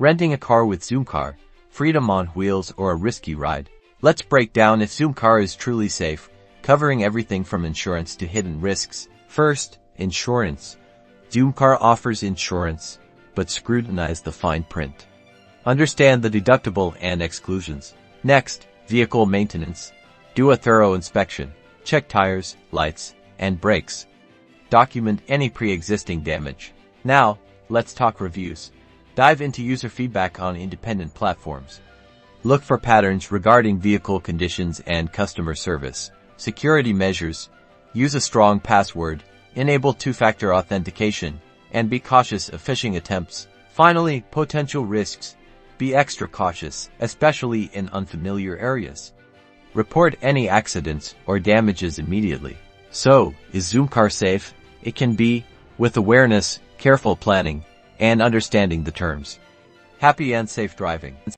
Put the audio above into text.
Renting a car with Zoomcar, freedom on wheels or a risky ride. Let's break down if Zoomcar is truly safe, covering everything from insurance to hidden risks. First, insurance. Zoomcar offers insurance, but scrutinize the fine print. Understand the deductible and exclusions. Next, vehicle maintenance. Do a thorough inspection. Check tires, lights, and brakes. Document any pre-existing damage. Now, let's talk reviews. Dive into user feedback on independent platforms. Look for patterns regarding vehicle conditions and customer service. Security measures. Use a strong password, enable two-factor authentication, and be cautious of phishing attempts. Finally, potential risks. Be extra cautious, especially in unfamiliar areas. Report any accidents or damages immediately. So, is Zoomcar safe? It can be, with awareness, careful planning, and understanding the terms. Happy and safe driving.